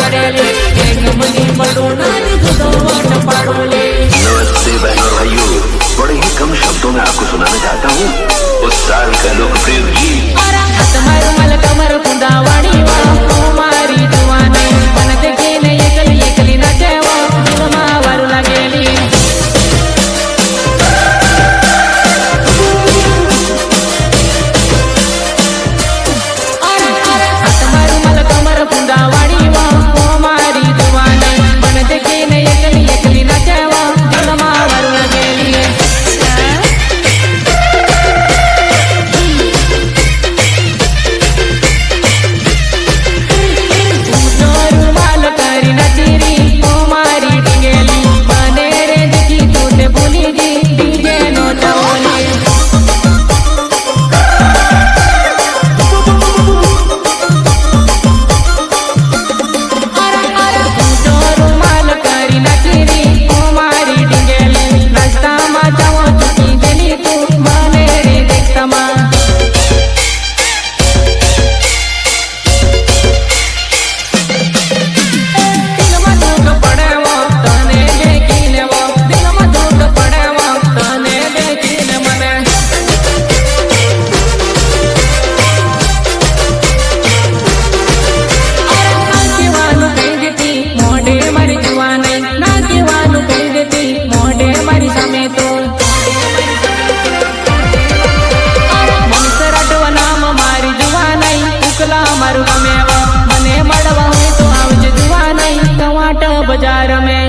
पड़ेली एक मुनी बड़ो नानी जुदो वट पड़ोले। नमस्ते बहनों और भाइयों, बड़े ही कम शब्दों में आपको सुनाना चाहता हूँ उस साल का लोकप्रिय गीत। तुम्हारे मल कमर कुंदावाड़ी वा मारी जुवाने मन देखे ने एकली एकली नचेवा दिलमा वारू लागेली। तुम्हारे मल कमर कुंदावाड़ी वा मारी जुवाने मन देखे ने एकली एकली नचेवा दिलमा वारू लागेली। बाजार में